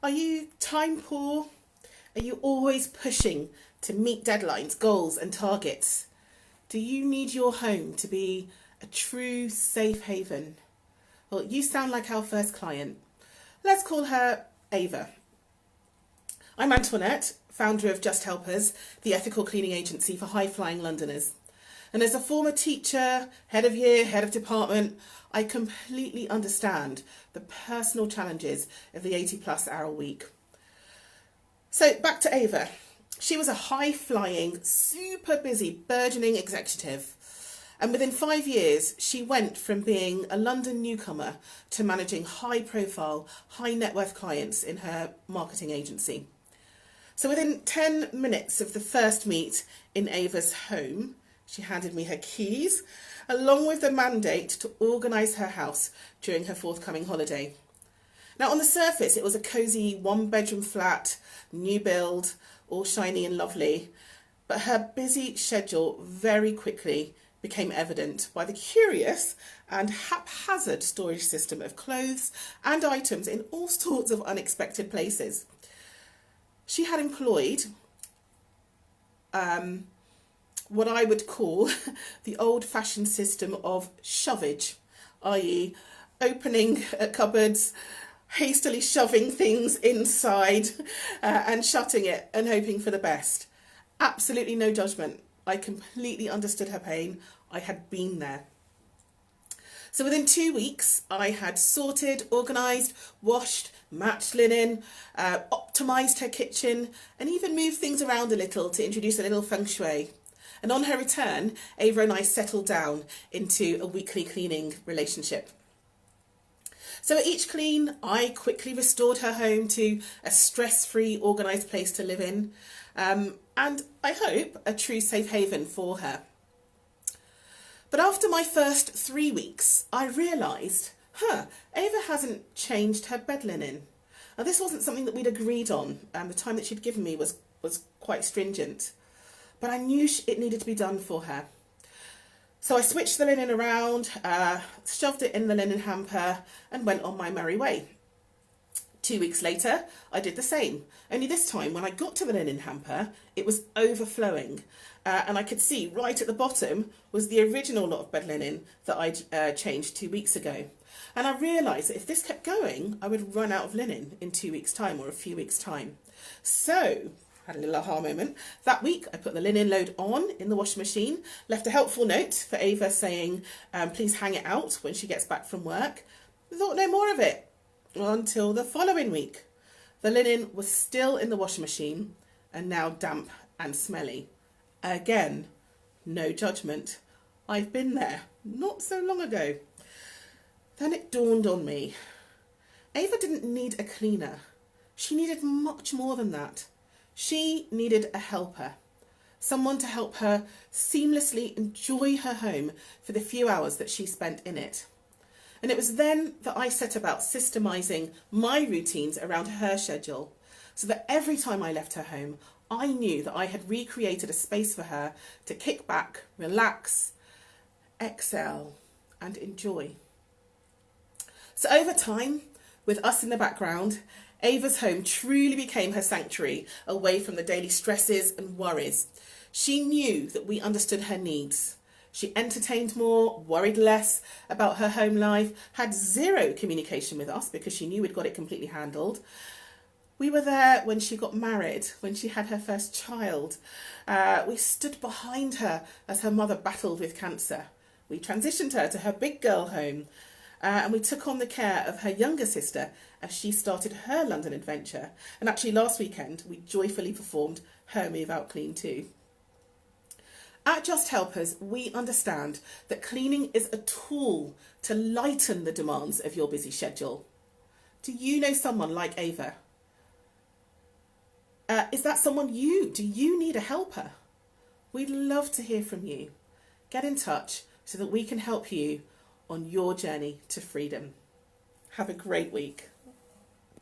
Are you time poor? Are you always pushing to meet deadlines, goals, and targets? Do you need your home to be a true safe haven? Well, you sound like our first client. Let's call her Ava. I'm Antoinette, founder of Just Helpers, the ethical cleaning agency for high-flying Londoners. And as a former teacher, head of year, head of department, I completely understand the personal challenges of the 80-plus hour week. So back to Ava. She was a high-flying, super busy, burgeoning executive. And within 5 years, she went from being a London newcomer to managing high-profile, high-net-worth clients in her marketing agency. So within 10 minutes of the first meet in Ava's home, she handed me her keys, along with the mandate to organise her house during her forthcoming holiday. Now, on the surface, it was a cosy one-bedroom flat, new build, all shiny and lovely. But her busy schedule very quickly became evident by the curious and haphazard storage system of clothes and items in all sorts of unexpected places. She had employed what I would call the old-fashioned system of shovage, i.e. opening cupboards, hastily shoving things inside and shutting it and hoping for the best. Absolutely no judgment. I completely understood her pain. I had been there. So within 2 weeks, I had sorted, organised, washed, matched linen, optimised her kitchen, and even moved things around a little to introduce a little feng shui. And on her return, Ava and I settled down into a weekly cleaning relationship. So at each clean, I quickly restored her home to a stress-free, organised place to live in, and I hope a true safe haven for her. But after my first 3 weeks, I realised, Ava hasn't changed her bed linen. Now, this wasn't something that we'd agreed on, and the time that she'd given me was quite stringent. But I knew it needed to be done for her. So I switched the linen around, shoved it in the linen hamper, and went on my merry way. 2 weeks later, I did the same. Only this time, when I got to the linen hamper, it was overflowing. And I could see right at the bottom was the original lot of bed linen that I'd changed 2 weeks ago. And I realised that if this kept going, I would run out of linen in 2 weeks' time or a few weeks' time. So, had a little aha moment. That week, I put the linen load on in the washing machine, left a helpful note for Ava saying, please hang it out when she gets back from work. Thought no more of it until the following week. The linen was still in the washing machine and now damp and smelly. Again, no judgment. I've been there not so long ago. Then it dawned on me. Ava didn't need a cleaner. She needed much more than that. She needed a helper. Someone to help her seamlessly enjoy her home for the few hours that she spent in it. And it was then that I set about systemising my routines around her schedule, so that every time I left her home, I knew that I had recreated a space for her to kick back, relax, exhale, and enjoy. So over time, with us in the background, Ava's home truly became her sanctuary, away from the daily stresses and worries. She knew that we understood her needs. She entertained more, worried less about her home life, had zero communication with us because she knew we'd got it completely handled. We were there when she got married, when she had her first child. We stood behind her as her mother battled with cancer. We transitioned her to her big girl home, and we took on the care of her younger sister as she started her London adventure. And actually last weekend, we joyfully performed her move out clean too. At Just Helpers, we understand that cleaning is a tool to lighten the demands of your busy schedule. Do you know someone like Ava? Is that someone do you need a helper? We'd love to hear from you. Get in touch so that we can help you on your journey to freedom. Have a great week.